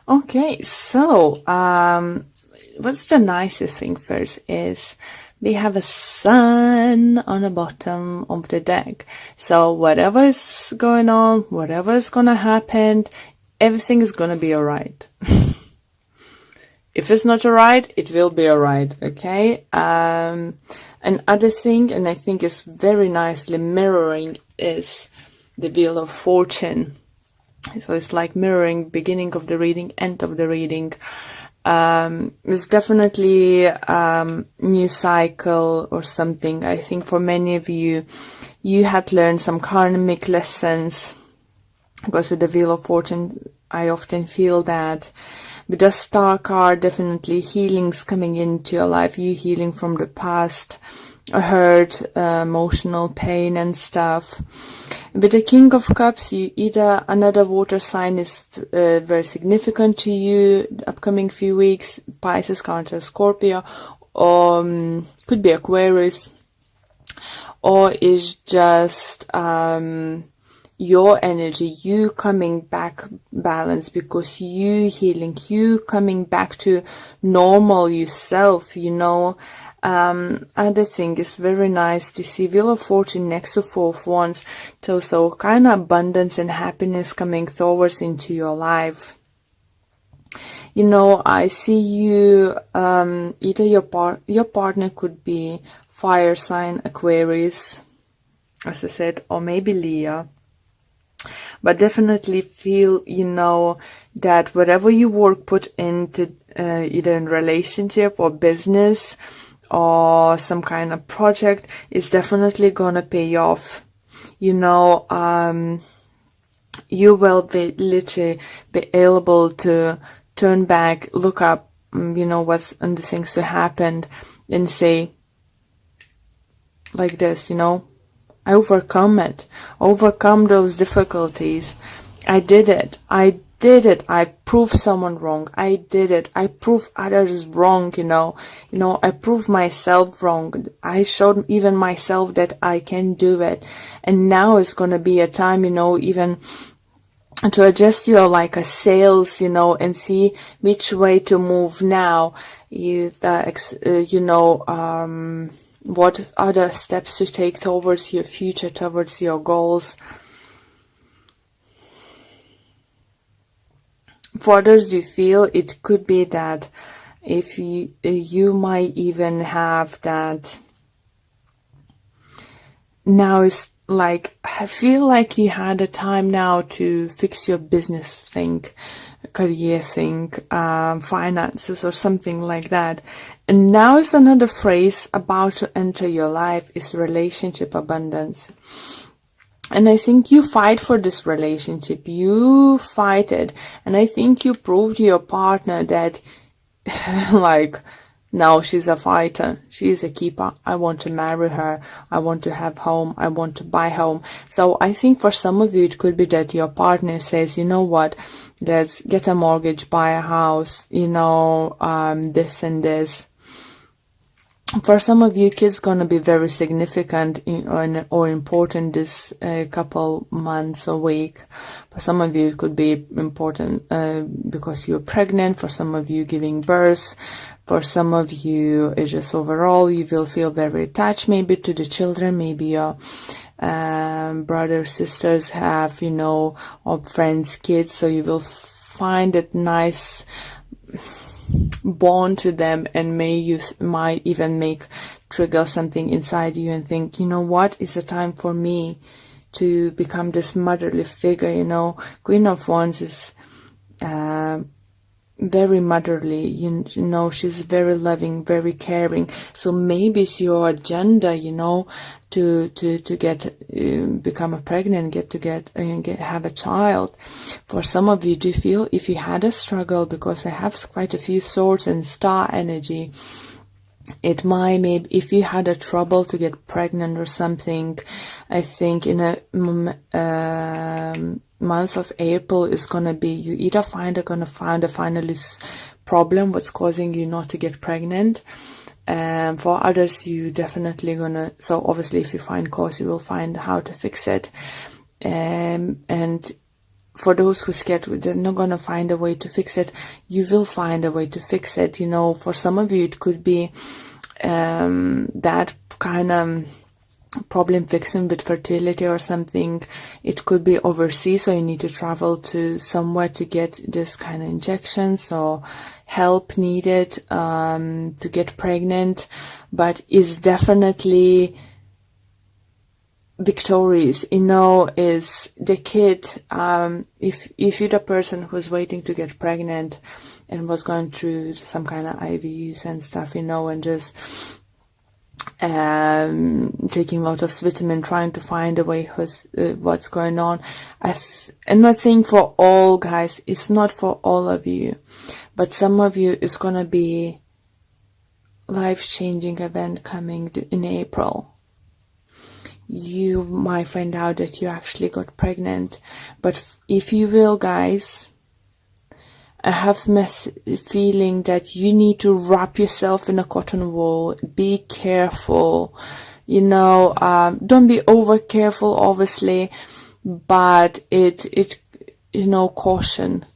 Okay, so what's the nicest thing first is we have a sun on the bottom of the deck. So whatever is going on, whatever is gonna happen, everything is gonna be alright. If it's not alright, it will be alright, okay? Another thing, and I think is very nicely mirroring, is the Wheel of Fortune. So it's like mirroring beginning of the reading, end of the reading. It's definitely new cycle or something. I think for many of you, you had learned some karmic lessons, because with the Wheel of Fortune, I often feel that. With the Star card, definitely healings coming into your life, you healing from the past, hurt, emotional pain and stuff. With the King of Cups, you either another water sign is very significant to you the upcoming few weeks, Pisces, Cancer, Scorpio, or could be Aquarius, or is just your energy, you coming back balanced, because you healing, you coming back to normal yourself, you know. Other thing is very nice to see Wheel of Fortune next to Four of Wands, so kind of abundance and happiness coming towards into your life. You know, I see you, either your partner could be fire sign, Aquarius, as I said, or maybe Leo. But definitely feel, you know, that whatever you work put into either in relationship or business or some kind of project is definitely gonna pay off. You know, you will be literally be able to turn back, look up, you know, what's and the things that happened, and say like this, you know, I overcome it, overcome those difficulties. I did it. I proved someone wrong. I did it. I proved others wrong, you know, I proved myself wrong. I showed even myself that I can do it. And now it's going to be a time, you know, even to adjust your like a sails, you know, and see which way to move now. What other steps to take towards your future, towards your goals. For others, you feel it could be that if you might even have that now is like, I feel like you had a time now to fix your business thing, career thing, finances or something like that. And now is another phrase about to enter your life is relationship abundance. And I think you fight for this relationship. You fight it. And I think you proved to your partner that like, now she's a fighter. She's a keeper. I want to marry her. I want to have home. I want to buy home. So I think for some of you, it could be that your partner says, you know what, let's get a mortgage, buy a house, you know, this and this. For some of you, kids going to be very significant or important this couple months or week. For some of you, it could be important because you're pregnant. For some of you, giving birth. For some of you, it's just overall, you will feel very attached maybe to the children. Maybe your brothers, sisters have, you know, or friends, kids. So you will find it nice bond to them, and you might even trigger something inside you and think, you know what, it's a time for me to become this motherly figure, you know. Queen of Wands is very motherly, you know, she's very loving, very caring. So maybe it's your agenda, you know, to become pregnant, have a child. For some of you, do you feel if you had a struggle, because I have quite a few swords and star energy, it might, maybe if you had a trouble to get pregnant or something, I think in a month of April is gonna be, you either find a finalist problem what's causing you not to get pregnant. For others, you definitely gonna, so obviously if you find cause, you will find how to fix it. And for those who are scared, they're not going to find a way to fix it. You will find a way to fix it. You know, for some of you, it could be that kind of problem fixing with fertility or something. It could be overseas, so you need to travel to somewhere to get this kind of injections or help needed to get pregnant. But it's definitely victorious, you know, is the kid. If you're the person who's waiting to get pregnant and was going through some kind of IVs and stuff, you know, and just taking lots of vitamin, trying to find a way what's going on. I'm not saying for all guys, it's not for all of you, but some of you is gonna be life-changing event coming in April. You might find out that you actually got pregnant, but if you will, guys, I have feeling that you need to wrap yourself in a cotton wool. Be careful, you know. Don't be over careful, obviously, but it you know, caution.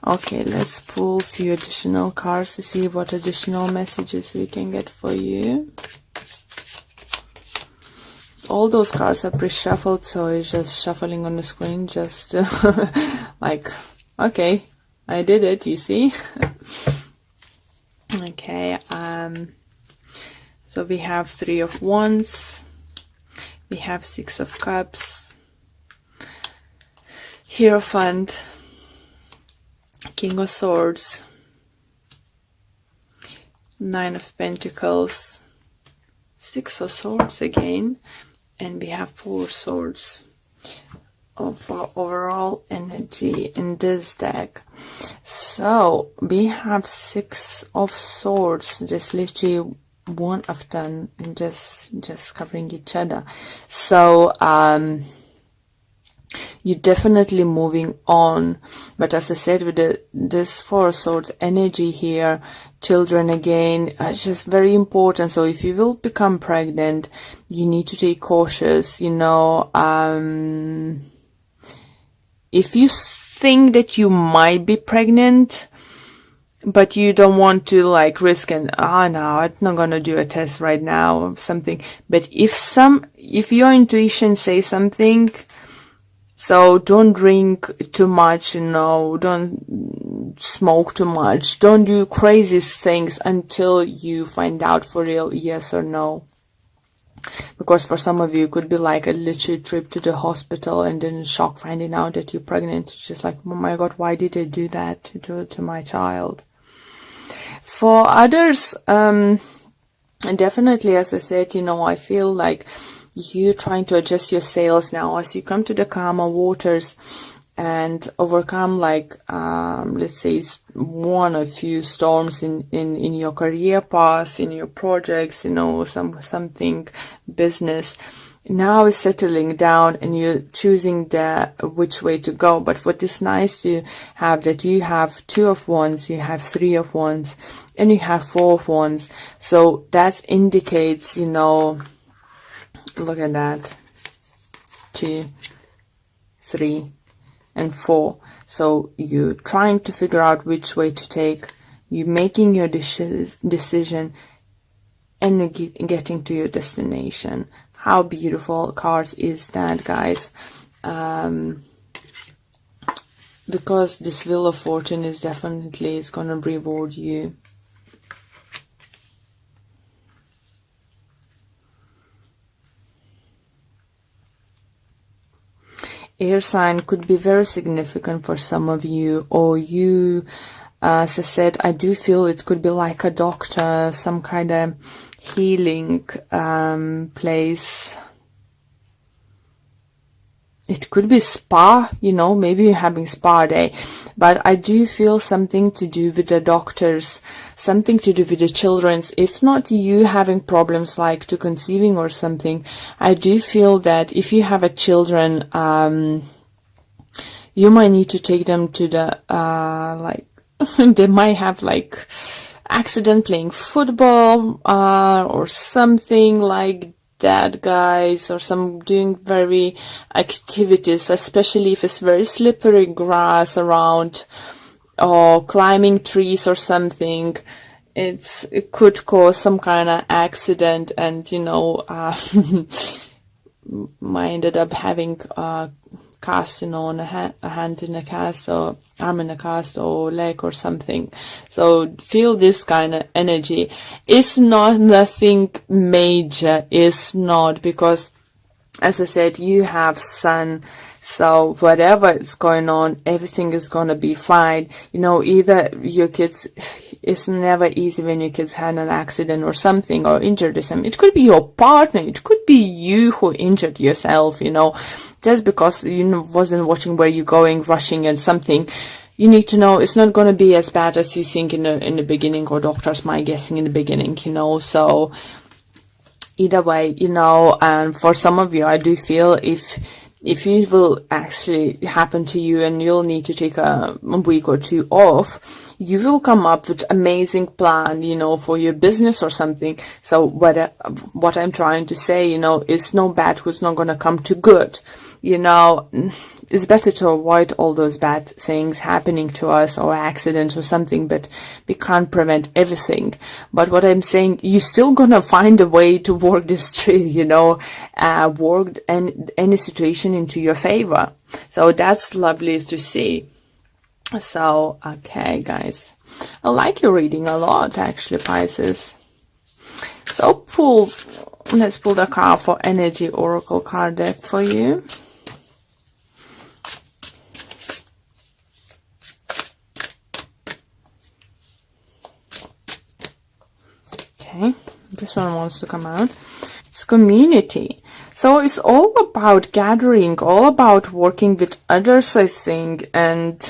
Okay, let's pull a few additional cards to see what additional messages we can get for you. All those cards are pre-shuffled, so it's just shuffling on the screen, just like, okay, I did it, you see. Okay, so we have 3 of Wands, we have 6 of Cups, Hierophant, King of Swords, 9 of Pentacles, 6 of Swords again, and we have 4 swords of overall energy in this deck. So we have 6 of Swords, just literally one of them just covering each other. So you're definitely moving on, but as I said, with this 4 swords energy here, children again, it's just very important. So if you will become pregnant, you need to take cautious, you know. If you think that you might be pregnant, but you don't want to like risk and no, I'm not gonna do a test right now or something. But if your intuition says something, so don't drink too much, you know, don't smoke too much, don't do crazy things until you find out for real yes or no. Because for some of you, it could be like a literal trip to the hospital and then shock finding out that you're pregnant. It's just like, oh my God, why did they do that to my child? For others, definitely, as I said, you know, I feel like you trying to adjust your sails now as you come to the calmer waters and overcome, like, let's say one or few storms in your career path, in your projects, you know, something business. Now is settling down and you're choosing which way to go. But what is nice to have, that you have 2 of Wands, you have 3 of Wands, and you have 4 of Wands. So that indicates, you know, look at that, 2, 3, and 4. So you're trying to figure out which way to take. You're making your decision and getting to your destination. How beautiful cards is that, guys? Because this Wheel of Fortune is definitely going to reward you. Air sign could be very significant for some of you, or you, as I said, I do feel it could be like a doctor, some kind of healing place. It could be spa, you know, maybe you're having spa day, but I do feel something to do with the doctors, something to do with the children's. If not you having problems like to conceiving or something, I do feel that if you have a children, you might need to take them to the, like, they might have like accident playing football, or something like that, guys, or some doing very activities, especially if it's very slippery grass around, or climbing trees or something. It could cause some kind of accident, and you know, I ended up having cast, you know, on a hand in a cast, or arm in a cast, or leg or something. So feel this kind of energy. It's not nothing major, it's not, because as I said, you have sun, so whatever is going on, everything is going to be fine. You know, either your kids, it's never easy when your kids had an accident or something, or injured or something. It could be your partner, it could be you who injured yourself, you know, just because you wasn't watching where you're going, rushing and something. You need to know it's not going to be as bad as you think in the beginning, or doctors might guessing in the beginning, you know. So either way, you know, and for some of you, I do feel if it will actually happen to you and you'll need to take a week or two off, you will come up with amazing plan, you know, for your business or something. So what I'm trying to say, you know, is no bad who's not going to come to good. You know, it's better to avoid all those bad things happening to us, or accidents or something, but we can't prevent everything. But what I'm saying, you're still gonna find a way to work this through, you know, work any situation into your favor. So that's lovely to see. So, okay, guys, I like your reading a lot, actually, Pisces. So let's pull the card for Energy Oracle card deck for you. Okay, this one wants to come out. It's community. So it's all about gathering, all about working with others, I think, and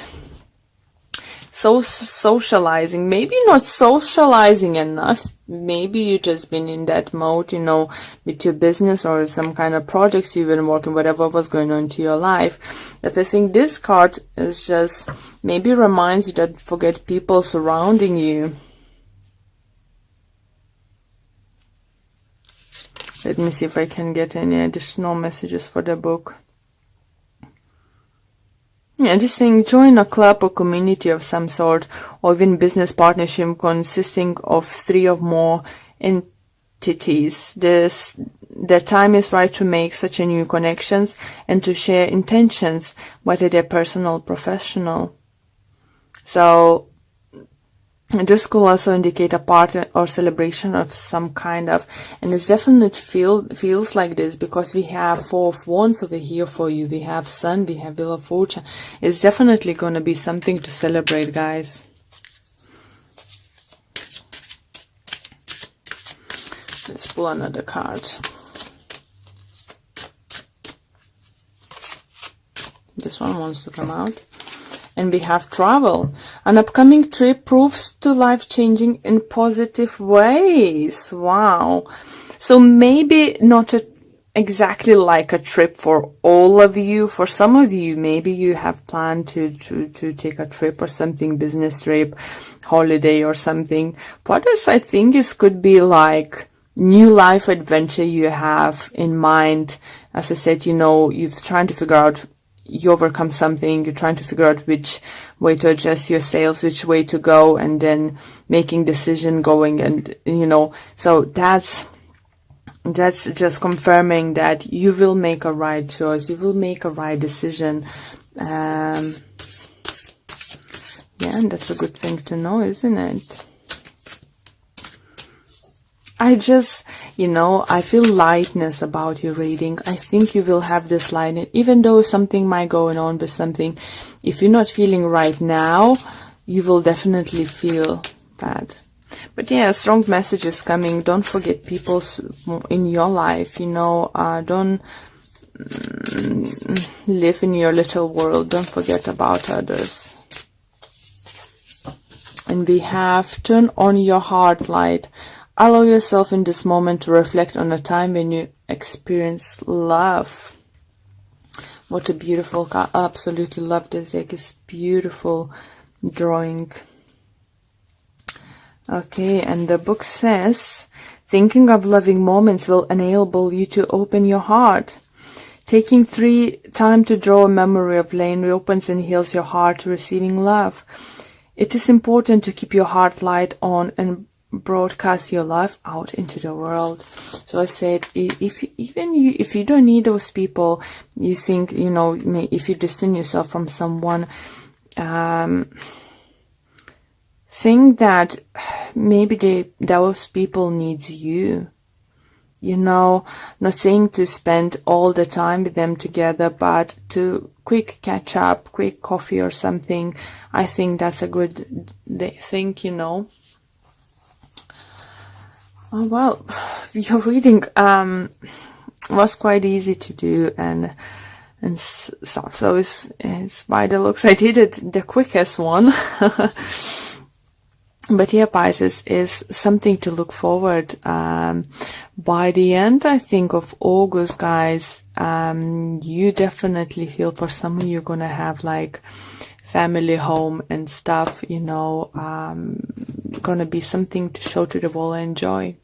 so socializing. Maybe not socializing enough. Maybe you just been in that mode, you know, with your business or some kind of projects you've been working, whatever was going on to your life. That I think this card is just maybe reminds you that forget people surrounding you. Let me see if I can get any additional messages for the book. Yeah, just saying join a club or community of some sort, or even business partnership consisting of 3 or more entities. The time is right to make such a new connections and to share intentions, whether they're personal or professional. So this could also indicate a party or celebration of some kind of, and it's definitely feels like this, because we have 4 of Wands over here for you. We have Sun, we have Wheel of Fortune. It's definitely going to be something to celebrate, guys. Let's pull another card. This one wants to come out. And we have travel. An upcoming trip proves to life-changing in positive ways. Wow. So maybe not exactly like a trip for all of you. For some of you, maybe you have planned to take a trip or something, business trip, holiday or something. For others, I think this could be like new life adventure you have in mind. As I said, you know, you're trying to figure out, you overcome something, you're trying to figure out which way to adjust your sails, which way to go, and then making decision going, and you know, so that's just confirming that you will make a right choice, you will make a right decision. Yeah, and that's a good thing to know, isn't it? I just, you know, I feel lightness about your reading. I think you will have this lightness, even though something might go on with something. If you're not feeling right now, you will definitely feel that. But yeah, strong messages coming. Don't forget people in your life, you know, don't live in your little world. Don't forget about others. And we have turn on your heart light. Allow yourself in this moment to reflect on a time when you experienced love. What a beautiful card. I absolutely love this deck. It's beautiful drawing. Okay, and the book says, Thinking of loving moments will enable you to open your heart. Taking time to draw a memory of Lane reopens and heals your heart to receiving love. It is important to keep your heart light on and broadcast your love out into the world. So I said, if you don't need those people, you think, if you distance yourself from someone, think that maybe those people needs you. Not saying to spend all the time with them together, but to quick catch up, quick coffee or something. I think that's a good thing, Oh, well, your reading was quite easy to do and stuff. So it's by the looks I did it the quickest one. But yeah, Pisces is something to look forward. By the end, I think, of August, guys, you definitely feel, for some of you, gonna have like family home and stuff, gonna be something to show to the world and enjoy.